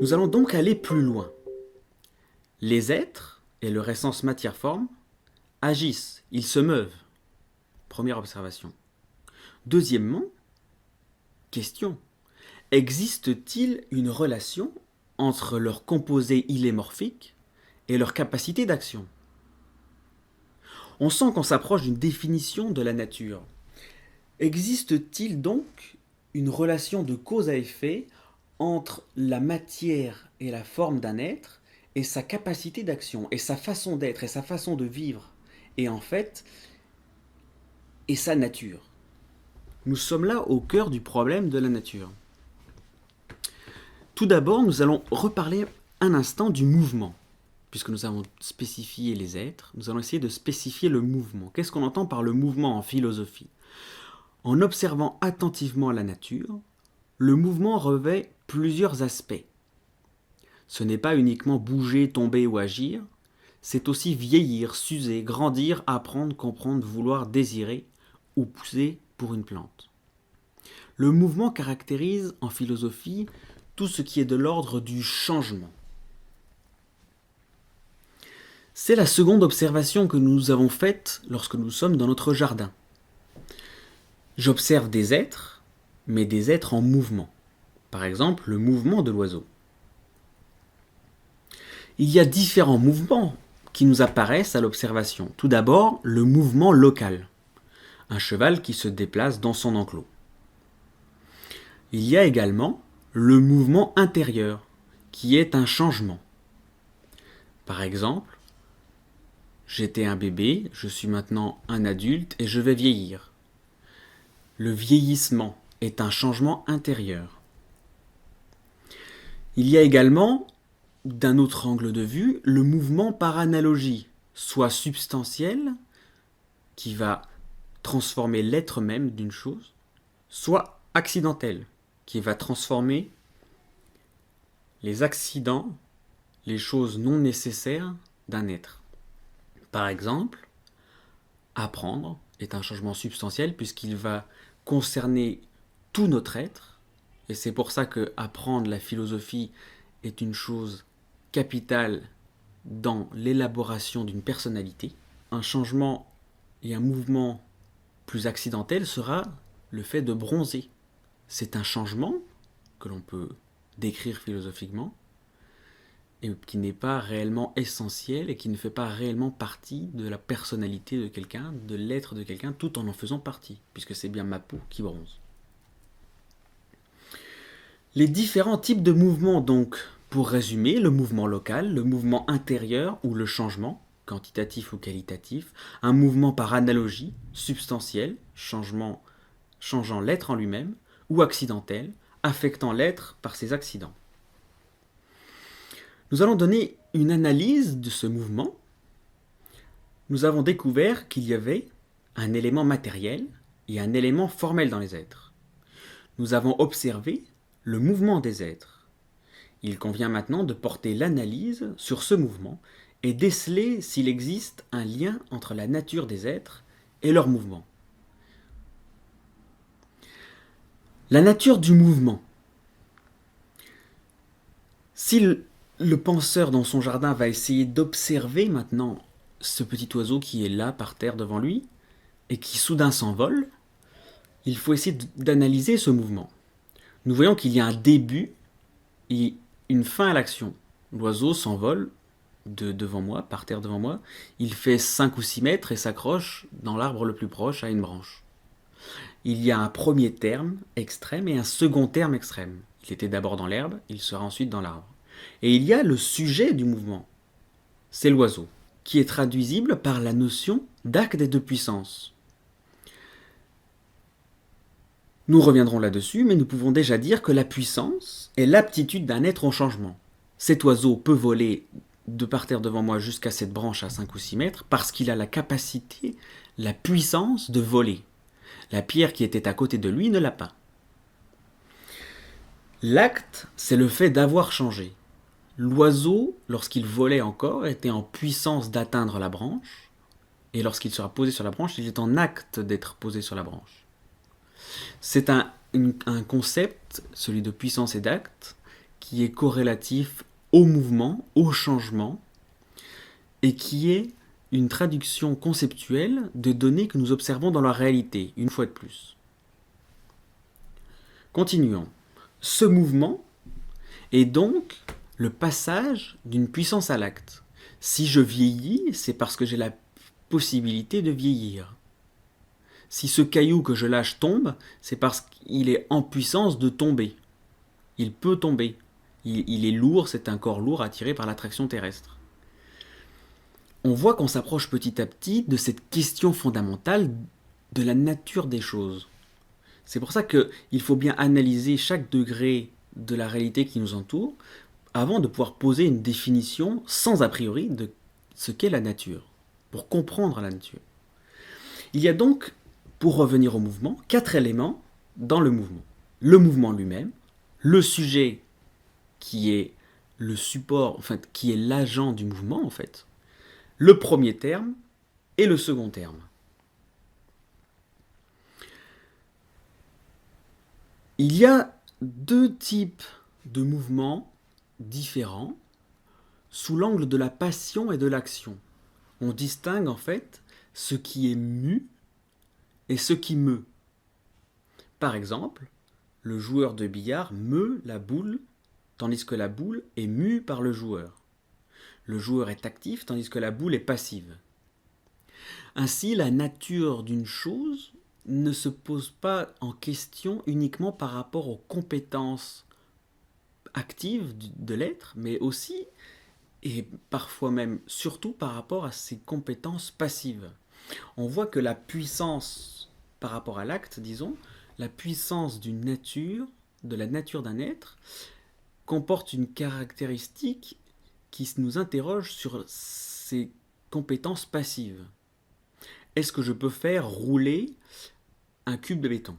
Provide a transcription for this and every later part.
Nous allons donc aller plus loin. Les êtres et leur essence matière-forme agissent, ils se meuvent. Première observation. Deuxièmement, question. Existe-t-il une relation entre leur composé illémorphique et leur capacité d'action? On sent qu'on s'approche d'une définition de la nature. Existe-t-il donc une relation de cause à effet entre la matière et la forme d'un être et sa capacité d'action, et sa façon d'être, et sa façon de vivre, et en fait, et sa nature? Nous sommes là au cœur du problème de la nature. Tout d'abord, nous allons reparler un instant du mouvement. Puisque nous avons spécifié les êtres, nous allons essayer de spécifier le mouvement. Qu'est-ce qu'on entend par le mouvement en philosophie? En observant attentivement la nature, le mouvement revêt plusieurs aspects. Ce n'est pas uniquement bouger, tomber ou agir, c'est aussi vieillir, s'user, grandir, apprendre, comprendre, vouloir, désirer ou pousser pour une plante. Le mouvement caractérise en philosophie tout ce qui est de l'ordre du changement. C'est la seconde observation que nous avons faite lorsque nous sommes dans notre jardin. J'observe des êtres, mais des êtres en mouvement. Par exemple, le mouvement de l'oiseau. Il y a différents mouvements qui nous apparaissent à l'observation. Tout d'abord, le mouvement local. Un cheval qui se déplace dans son enclos. Il y a également le mouvement intérieur, qui est un changement. Par exemple, j'étais un bébé, je suis maintenant un adulte et je vais vieillir. Le vieillissement est un changement intérieur. Il y a également, d'un autre angle de vue, le mouvement par analogie, soit substantiel, qui va transformer l'être même d'une chose, soit accidentel, qui va transformer les accidents, les choses non nécessaires d'un être. Par exemple, apprendre est un changement substantiel puisqu'il va concerner tout notre être, et c'est pour ça que apprendre la philosophie est une chose capitale dans l'élaboration d'une personnalité. Un changement et un mouvement plus accidentel sera le fait de bronzer. C'est un changement que l'on peut décrire philosophiquement, et qui n'est pas réellement essentiel et qui ne fait pas réellement partie de la personnalité de quelqu'un, de l'être de quelqu'un, tout en faisant partie, puisque c'est bien ma peau qui bronze. Les différents types de mouvements, donc, pour résumer, le mouvement local, le mouvement intérieur ou le changement, quantitatif ou qualitatif, un mouvement par analogie, substantiel, changeant l'être en lui-même, ou accidentel, affectant l'être par ses accidents. Nous allons donner une analyse de ce mouvement. Nous avons découvert qu'il y avait un élément matériel et un élément formel dans les êtres. Nous avons observé le mouvement des êtres. Il convient maintenant de porter l'analyse sur ce mouvement et déceler s'il existe un lien entre la nature des êtres et leur mouvement. La nature du mouvement. Si le penseur dans son jardin va essayer d'observer maintenant ce petit oiseau qui est là par terre devant lui et qui soudain s'envole, il faut essayer d'analyser ce mouvement. Nous voyons qu'il y a un début et une fin à l'action. L'oiseau s'envole devant moi, par terre devant moi. Il fait 5 ou 6 mètres et s'accroche dans l'arbre le plus proche à une branche. Il y a un premier terme extrême et un second terme extrême. Il était d'abord dans l'herbe, il sera ensuite dans l'arbre. Et il y a le sujet du mouvement. C'est l'oiseau, qui est traduisible par la notion d'acte et de puissance. Nous reviendrons là-dessus, mais nous pouvons déjà dire que la puissance est l'aptitude d'un être au changement. Cet oiseau peut voler de par terre devant moi jusqu'à cette branche à 5 ou 6 mètres parce qu'il a la capacité, la puissance de voler. La pierre qui était à côté de lui ne l'a pas. L'acte, c'est le fait d'avoir changé. L'oiseau, lorsqu'il volait encore, était en puissance d'atteindre la branche, et lorsqu'il sera posé sur la branche, il est en acte d'être posé sur la branche. C'est un concept, celui de puissance et d'acte, qui est corrélatif au mouvement, au changement, et qui est une traduction conceptuelle de données que nous observons dans la réalité, une fois de plus. Continuons. Ce mouvement est donc le passage d'une puissance à l'acte. Si je vieillis, c'est parce que j'ai la possibilité de vieillir. Si ce caillou que je lâche tombe, c'est parce qu'il est en puissance de tomber. Il peut tomber. Il est lourd, c'est un corps lourd attiré par l'attraction terrestre. On voit qu'on s'approche petit à petit de cette question fondamentale de la nature des choses. C'est pour ça qu'il faut bien analyser chaque degré de la réalité qui nous entoure avant de pouvoir poser une définition sans a priori de ce qu'est la nature, pour comprendre la nature. Il y a donc, pour revenir au mouvement, 4 éléments dans le mouvement. Le mouvement lui-même, le sujet qui est le support, enfin qui est l'agent du mouvement en fait, le premier terme et le second terme. Il y a 2 types de mouvements différents sous l'angle de la passion et de l'action. On distingue en fait ce qui est mu et ce qui meut. Par exemple, le joueur de billard meut la boule, tandis que la boule est mue par le joueur. Le joueur est actif, tandis que la boule est passive. Ainsi, la nature d'une chose ne se pose pas en question uniquement par rapport aux compétences actives de l'être, mais aussi, et parfois même surtout par rapport à ses compétences passives. On voit que la puissance par rapport à l'acte, disons, la puissance d'une nature, de la nature d'un être, comporte une caractéristique qui nous interroge sur ses compétences passives. Est-ce que je peux faire rouler un cube de béton?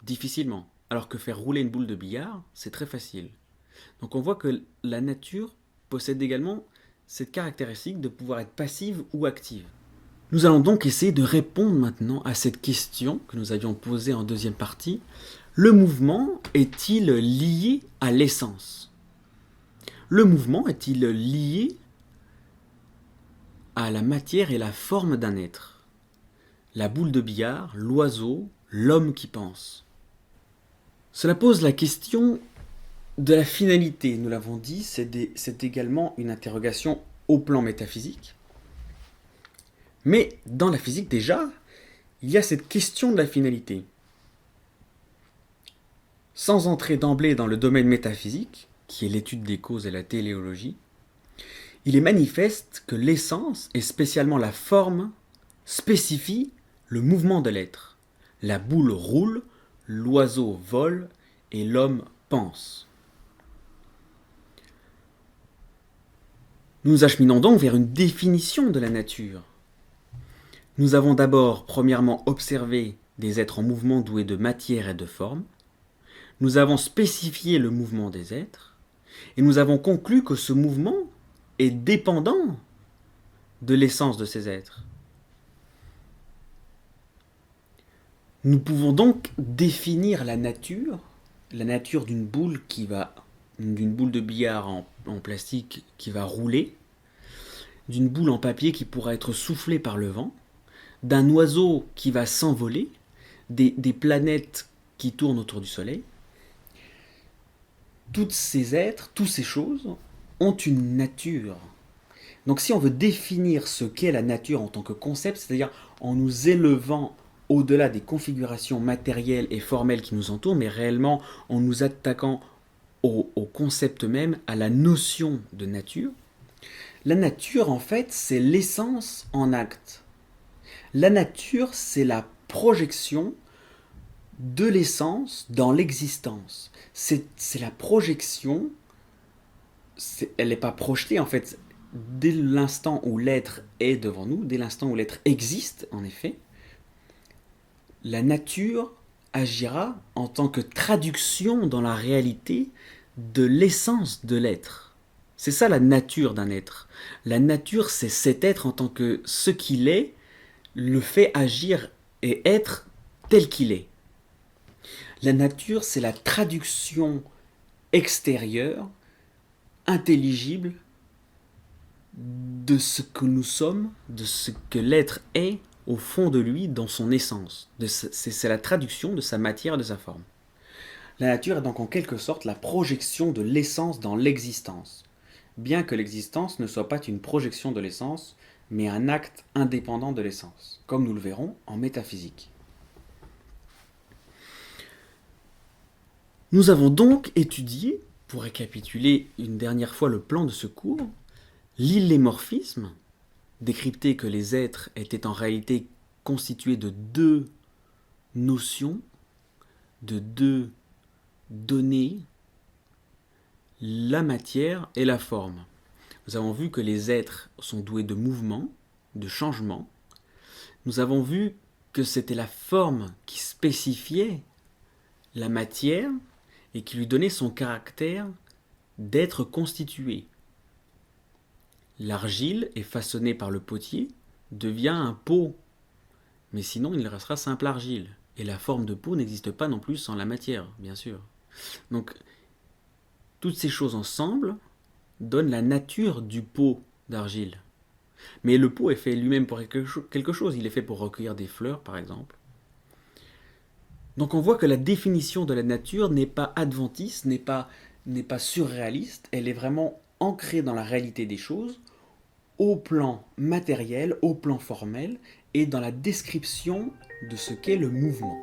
Difficilement. Alors que faire rouler une boule de billard, c'est très facile. Donc on voit que la nature possède également cette caractéristique de pouvoir être passive ou active. Nous allons donc essayer de répondre maintenant à cette question que nous avions posée en deuxième partie. Le mouvement est-il lié à l'essence? Le mouvement est-il lié à la matière et la forme d'un être? La boule de billard, l'oiseau, l'homme qui pense. Cela pose la question de la finalité. Nous l'avons dit, c'est également une interrogation au plan métaphysique. Mais dans la physique déjà, il y a cette question de la finalité. Sans entrer d'emblée dans le domaine métaphysique, qui est l'étude des causes et la téléologie, il est manifeste que l'essence, et spécialement la forme, spécifie le mouvement de l'être. La boule roule, l'oiseau vole et l'homme pense. Nous nous acheminons donc vers une définition de la nature. Nous avons d'abord, premièrement, observé des êtres en mouvement doués de matière et de forme. Nous avons spécifié le mouvement des êtres et nous avons conclu que ce mouvement est dépendant de l'essence de ces êtres. Nous pouvons donc définir la nature d'une boule d'une boule de billard en plastique qui va rouler, d'une boule en papier qui pourra être soufflée par le vent, d'un oiseau qui va s'envoler, des planètes qui tournent autour du Soleil. Tous ces êtres, toutes ces choses ont une nature. Donc si on veut définir ce qu'est la nature en tant que concept, c'est-à-dire en nous élevant au-delà des configurations matérielles et formelles qui nous entourent, mais réellement en nous attaquant au concept même, à la notion de nature, la nature en fait c'est l'essence en acte. La nature c'est la projection de l'essence dans l'existence. C'est la projection, elle n'est pas projetée en fait, dès l'instant où l'être est devant nous, dès l'instant où l'être existe en effet, la nature agira en tant que traduction dans la réalité de l'essence de l'être. C'est ça la nature d'un être. La nature c'est cet être en tant que ce qu'il est, le fait agir et être tel qu'il est. La nature, c'est la traduction extérieur, intelligible de ce que nous sommes, de ce que l'être est au fond de lui, dans son essence. C'est la traduction de sa matière et de sa forme. La nature est donc en quelque sorte la projection de l'essence dans l'existence, bien que l'existence ne soit pas une projection de l'essence, mais un acte indépendant de l'essence, comme nous le verrons en métaphysique. Nous avons donc étudié, pour récapituler une dernière fois le plan de ce cours, l'illémorphisme, décrypté que les êtres étaient en réalité constitués de deux notions, de deux données, la matière et la forme. Nous avons vu que les êtres sont doués de mouvement, de changement. Nous avons vu que c'était la forme qui spécifiait la matière et qui lui donnait son caractère d'être constitué. L'argile est façonnée par le potier, devient un pot, mais sinon il restera simple argile. Et la forme de pot n'existe pas non plus sans la matière, bien sûr. Donc, toutes ces choses ensemble donnent la nature du pot d'argile. Mais le pot est fait lui-même pour quelque chose. Il est fait pour recueillir des fleurs, par exemple. Donc on voit que la définition de la nature n'est pas adventiste, n'est pas surréaliste. Elle est vraiment ancrée dans la réalité des choses, au plan matériel, au plan formel, et dans la description de ce qu'est le mouvement.